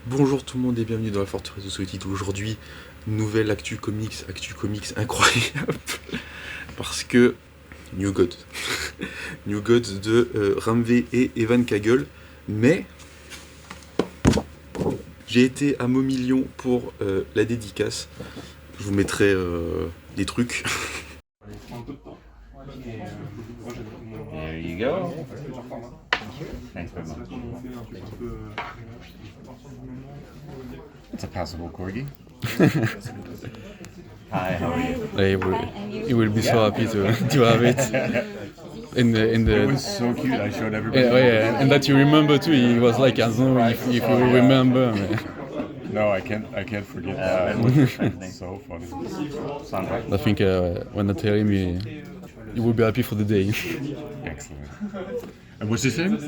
Bonjour tout le monde et bienvenue dans la Forteresse de Solitude. Aujourd'hui, nouvelle actu comics incroyable. Parce que New Gods. New Gods de Ramvé et Evan Kagel. Mais j'ai été à Momillion pour la dédicace. Je vous mettrai des trucs. There you go. Thanks very much. It's a passable corgi. Hi, how are you? He will be so happy to have it in the. It was so cute. I showed everybody. Yeah, and that you remember too. He was like, I don't know if you remember. No, I can't forget that. It was so funny. I think when I tell him, he will be happy for the day. Excellent. And what's his name?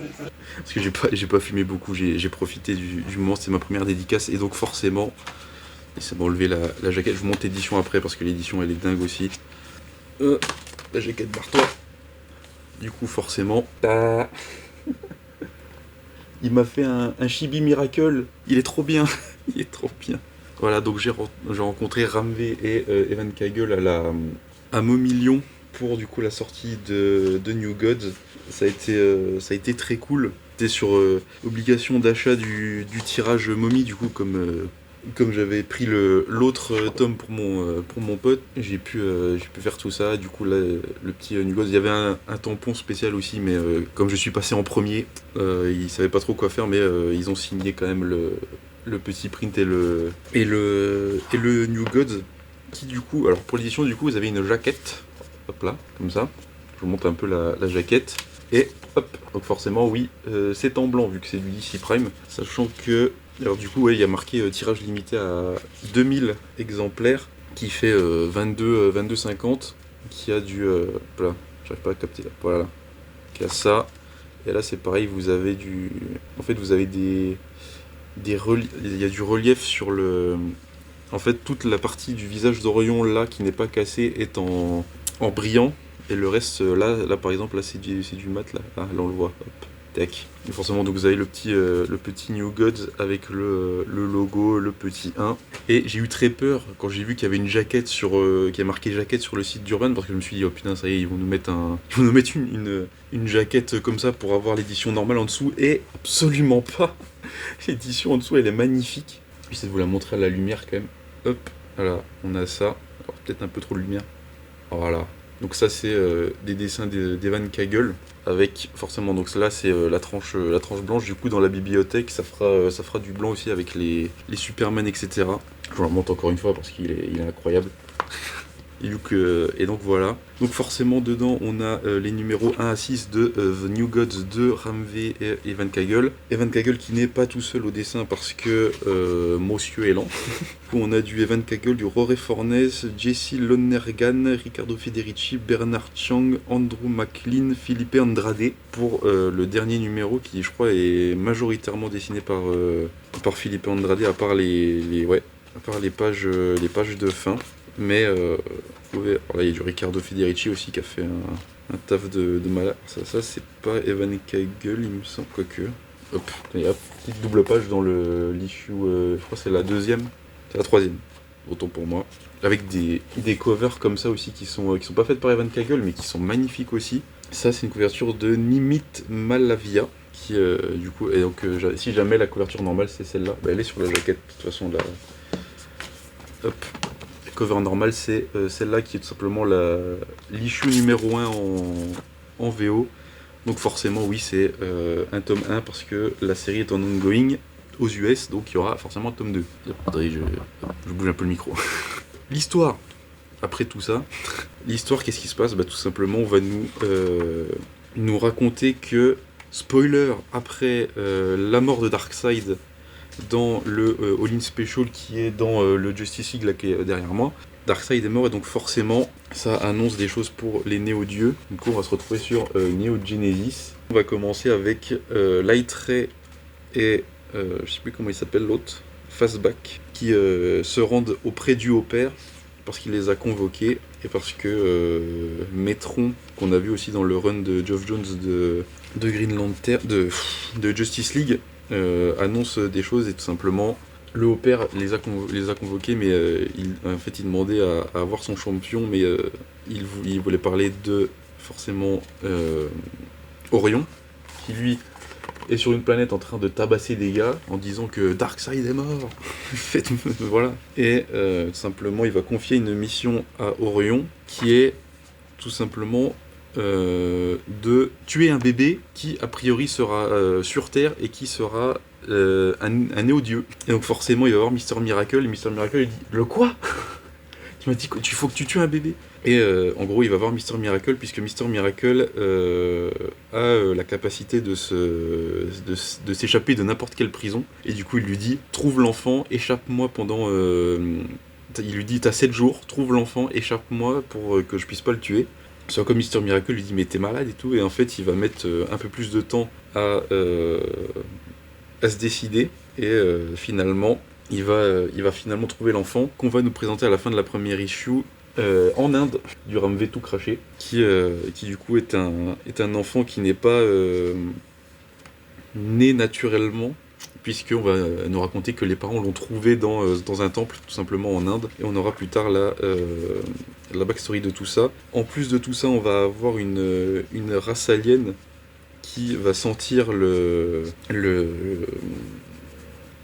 Parce que j'ai pas filmé beaucoup, j'ai profité du moment, c'était ma première dédicace. Et donc forcément, ça m'a enlevé la jaquette. Je vous montre l'édition après parce que l'édition elle est dingue aussi. La jaquette barre-toi. Du coup forcément, il m'a fait un Chibi Miracle. Il est trop bien. Il est trop bien. Voilà, donc j'ai rencontré Ramvé et Evan Kagel à Momillion pour du coup la sortie de New Gods. Ça a été très cool. C'était sur obligation d'achat du tirage Mommy, du coup comme j'avais pris l'autre tome pour mon pote, j'ai pu faire tout ça. Du coup là, le petit New Gods, il y avait un tampon spécial aussi, mais comme je suis passé en premier, ils savaient pas trop quoi faire, mais ils ont signé quand même le petit print et le New Gods. Qui du coup, alors pour l'édition du coup, vous avez une jaquette, hop là, comme ça. Je vous montre un peu la jaquette. Et hop, donc forcément oui, c'est en blanc vu que c'est du DC Prime, sachant que, alors du coup ouais, il y a marqué tirage limité à 2000 exemplaires, qui fait 22,50, qui a du, voilà, j'arrive pas à capter là, voilà, qui a ça, et là c'est pareil, vous avez en fait vous avez il y a du relief sur en fait toute la partie du visage d'Orion là qui n'est pas cassée est en brillant. Et le reste, là par exemple, là c'est du mat, là on le voit, hop, tac. Et forcément, donc vous avez le petit New Gods avec le logo, le petit 1. Et j'ai eu très peur quand j'ai vu qu'il y avait une jaquette qui a marqué jaquette sur le site d'Urban, parce que je me suis dit, oh putain, ça y est, ils vont nous mettre une jaquette comme ça pour avoir l'édition normale en dessous, et absolument pas. L'édition en dessous, elle est magnifique. J'essaie de vous la montrer à la lumière quand même. Hop, voilà, on a ça. Alors peut-être un peu trop de lumière. Voilà. Donc ça c'est des dessins d'Evan Kagel avec forcément, donc là c'est la tranche blanche. Du coup dans la bibliothèque ça fera du blanc aussi avec les Superman, etc. Je vous le remonte encore une fois parce qu'il est incroyable. Et donc voilà. Donc forcément dedans on a les numéros 1 à 6 de The New Gods de Ramvé et Evan Kagel. Evan Kagel qui n'est pas tout seul au dessin parce que Monsieur est lent. On a du Evan Kagel, du Rory Fornes, Jesse Lonergan, Riccardo Federici, Bernard Chang, Andrew McLean, Felipe Andrade pour le dernier numéro qui je crois est majoritairement dessiné par Felipe Andrade à part les pages de fin. Mais alors là il y a du Riccardo Federici aussi qui a fait un taf de malade. Ça c'est pas Evan Kagel il me semble, quoique. Hop, et hop, petite double page dans l'issue, je crois que c'est la deuxième, c'est la troisième, autant pour moi. Avec des covers comme ça aussi qui sont pas faites par Evan Kagel mais qui sont magnifiques aussi. Ça c'est une couverture de Nimit Malavia qui du coup, et donc si jamais la couverture normale c'est celle-là, bah, elle est sur la jaquette de toute façon là. Hop. Cover normale c'est celle-là qui est tout simplement l'issue numéro 1 en VO. Donc forcément oui c'est un tome 1 parce que la série est en ongoing aux US, donc il y aura forcément un tome 2. Attendez, je bouge un peu le micro. L'histoire, après tout ça, l'histoire qu'est-ce qui se passe? Bah tout simplement on va nous raconter que, spoiler, après la mort de Darkseid dans le All-In Special qui est dans le Justice League là qui est derrière moi, Darkseid est mort et donc forcément ça annonce des choses pour les néo-dieux. Du coup on va se retrouver sur Neo Genesis. On va commencer avec Light Ray et je sais plus comment il s'appelle l'autre, Fastback, qui se rendent auprès du Haut-Père parce qu'il les a convoqués et parce que Metron, qu'on a vu aussi dans le run de Geoff Jones de Green Lantern, de Justice League, annonce des choses et tout simplement le haut-père les a convoqués, mais en fait il demandait à avoir son champion, mais il voulait parler de forcément Orion, qui lui est sur une planète en train de tabasser des gars en disant que Darkseid est mort. Voilà. Et tout simplement il va confier une mission à Orion qui est tout simplement de tuer un bébé qui a priori sera sur Terre et qui sera un néo-dieu. Et donc forcément il va voir Mister Miracle et Mister Miracle il dit « Le quoi ?» Tu m'as dit qu'il faut que tu tues un bébé. Et en gros il va voir Mister Miracle puisque Mister Miracle a la capacité de s'échapper de n'importe quelle prison. Et du coup il lui dit « Trouve l'enfant, échappe-moi pendant... il lui dit « T'as 7 jours, trouve l'enfant, échappe-moi pour que je puisse pas le tuer. » Soit comme Mister Miracle lui dit mais t'es malade et tout, et en fait il va mettre un peu plus de temps à se décider, et finalement il va finalement trouver l'enfant qu'on va nous présenter à la fin de la première issue en Inde, du Ramvé tout craché, qui du coup est un enfant qui n'est pas né naturellement, puisqu'on va nous raconter que les parents l'ont trouvé dans un temple, tout simplement en Inde, et on aura plus tard la backstory de tout ça. En plus de tout ça, on va avoir une race alien qui va sentir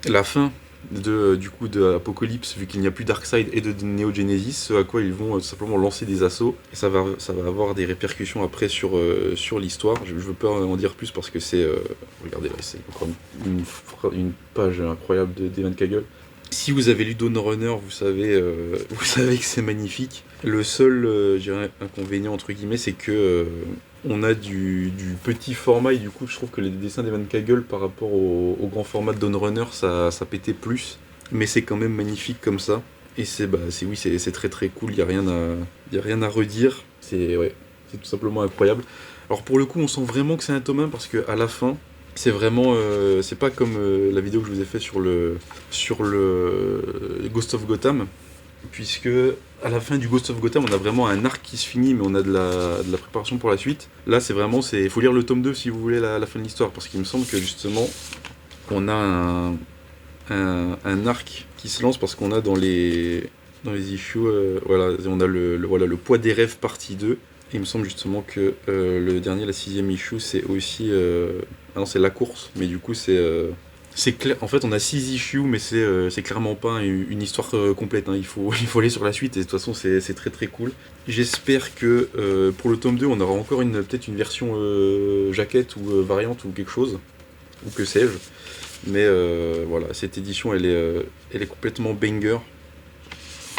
la fin du coup de Apocalypse, vu qu'il n'y a plus Darkseid et de Neo Genesis, ce à quoi ils vont simplement lancer des assauts, et ça va avoir des répercussions après sur l'histoire. Je veux pas en dire plus parce que c'est regardez là, c'est encore une page incroyable d'Evan Kagel. Si vous avez lu Dawn Runner, vous savez que c'est magnifique. Le seul je dirais, inconvénient entre guillemets, c'est que on a du petit format, et du coup je trouve que les dessins d'Evan Kagel par rapport au grand format de Dawn Runner, ça pétait plus, mais c'est quand même magnifique comme ça, et c'est très très cool, il y a rien à redire, c'est tout simplement incroyable. Alors pour le coup on sent vraiment que c'est un tome 1 parce que à la fin c'est vraiment c'est pas comme la vidéo que je vous ai fait sur le Ghost of Gotham, puisque à la fin du Ghost of Gotham, on a vraiment un arc qui se finit, mais on a de la préparation pour la suite. Là, il faut lire le tome 2 si vous voulez la fin de l'histoire, parce qu'il me semble que justement, on a un arc qui se lance, parce qu'on a dans les issues, on a le poids des rêves partie 2, et il me semble justement que le dernier, la 6ème issue, c'est aussi... ah non, c'est la course, mais du coup, c'est clair, en fait on a 6 issues, mais c'est clairement pas une histoire complète, hein. Il faut aller sur la suite, et de toute façon c'est très très cool. J'espère que pour le tome 2 on aura encore peut-être une version jaquette ou variante ou quelque chose, ou que sais-je. Mais voilà, cette édition elle est complètement banger.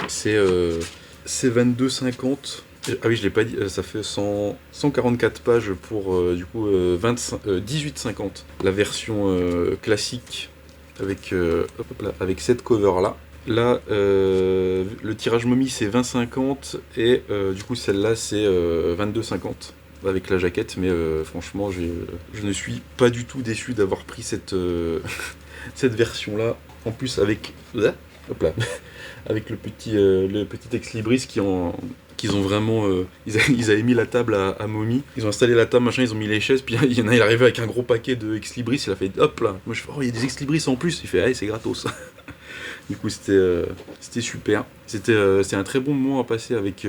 C'est 22,50. Ah oui, je l'ai pas dit, ça fait 144 pages pour du coup 18,50. La version classique avec cette cover là. Là, le tirage momie c'est 20,50 et du coup celle-là c'est 22,50 avec la jaquette. Mais franchement, je ne suis pas du tout déçu d'avoir pris cette version là. En plus avec avec le petit ex-libris qu'ils ont vraiment... ils avaient mis la table à Mommy, ils ont installé la table, machin, ils ont mis les chaises, puis il y en a, il est arrivé avec un gros paquet de ex-libris, il a fait hop là, moi je fais oh il y a des ex-libris en plus, il fait ah c'est gratos. Du coup c'était super, c'était un très bon moment à passer avec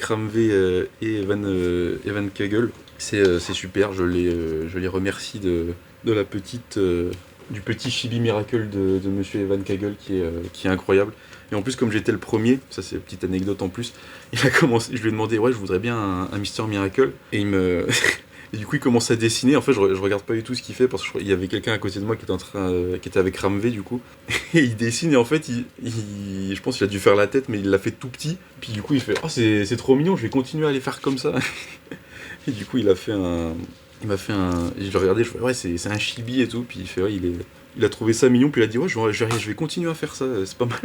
Ramvé et Evan Kagel, c'est super, je les remercie de la petite... du petit Chibi Miracle de Monsieur Evan Kagel qui est incroyable. Et en plus, comme j'étais le premier, ça c'est une petite anecdote en plus, il a commencé, je lui ai demandé ouais je voudrais bien un Mister Miracle, et et du coup il commence à dessiner. En fait je regarde pas du tout ce qu'il fait parce qu'il y avait quelqu'un à côté de moi qui était avec Ramvé du coup, et il dessine, et en fait je pense qu'il a dû faire la tête, mais il l'a fait tout petit, puis du coup il fait oh c'est trop mignon, je vais continuer à les faire comme ça. Et du coup il m'a fait un... Je le regardais, je fais ouais c'est un chibi et tout, puis il fait ouais il a trouvé ça mignon, puis il a dit ouais je vais continuer à faire ça, c'est pas mal.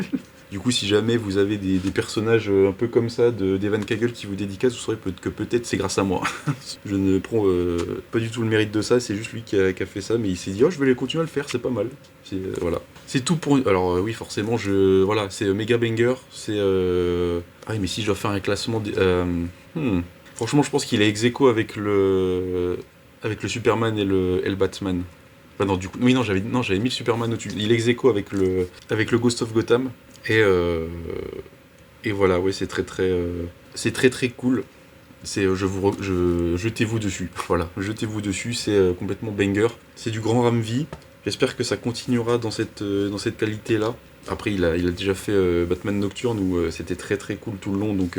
Du coup si jamais vous avez des personnages un peu comme ça d'Evan Kagel qui vous dédicacent, vous saurez que peut-être c'est grâce à moi. Je ne prends pas du tout le mérite de ça, c'est juste lui qui a fait ça, mais il s'est dit oh je vais les continuer à le faire, c'est pas mal. Voilà. C'est tout pour... Alors oui forcément voilà, c'est méga banger, c'est... Ah oui, mais si je dois faire un classement... Franchement je pense qu'il est ex aequo avec le Superman et le Batman. Enfin non, du coup, oui, non, j'avais mis le Superman au-dessus. Il est ex aequo avec le Ghost of Gotham. Et voilà, ouais, c'est très cool. Jetez-vous dessus. Voilà, jetez-vous dessus, c'est complètement banger. C'est du grand Ramvi. J'espère que ça continuera dans cette qualité-là. Après, il a déjà fait Batman Nocturne où c'était très très cool tout le long, donc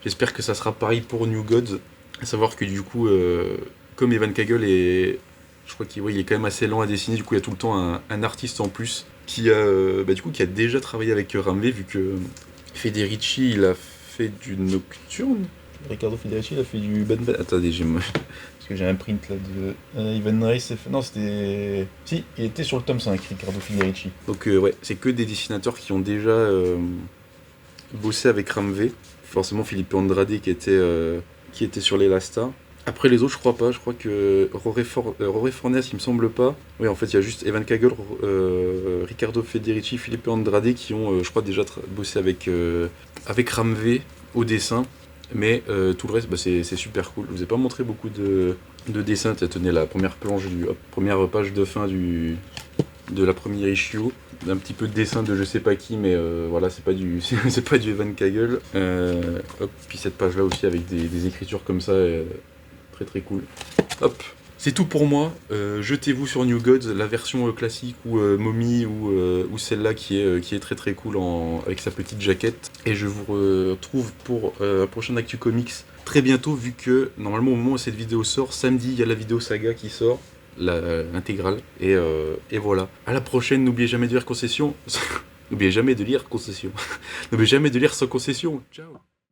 j'espère que ça sera pareil pour New Gods. À savoir que du coup, comme Evan Cagle je crois qu'il est quand même assez lent à dessiner, du coup il y a tout le temps un artiste en plus qui a déjà travaillé avec Ramvé, vu que Federici il a fait du Nocturne. Riccardo Federici il a fait du Batman. Attendez, parce que j'ai un print là de Ivan Reis. Non, c'était. Si, il était sur le tome 5, Riccardo Federici. Donc ouais, c'est que des dessinateurs qui ont déjà bossé avec Ramvé. Forcément Philippe Andrade qui était sur les Lasta. Après les autres, je crois pas. Je crois que Roré Fornes, il me semble pas. Oui, en fait, il y a juste Evan Cagle, Riccardo Federici, Philippe Andrade qui ont, je crois, déjà bossé avec Ramvé au dessin. Mais tout le reste, c'est super cool. Je vous ai pas montré beaucoup de dessins. Tenez la première planche première page de fin de la première issue. Un petit peu de dessin de je sais pas qui, mais voilà, c'est pas du Evan Cagle. Puis cette page là aussi avec des écritures comme ça. Très très cool. Hop, c'est tout pour moi. Jetez-vous sur New Gods, la version classique ou Mommy ou celle-là qui est très très cool avec sa petite jaquette. Et je vous retrouve pour un prochain Actu Comics très bientôt, vu que normalement au moment où cette vidéo sort, samedi, il y a la vidéo saga qui sort, l'intégrale. Et voilà. À la prochaine, n'oubliez jamais de lire Concession. N'oubliez jamais de lire Concession. N'oubliez jamais de lire sans concession. Ciao.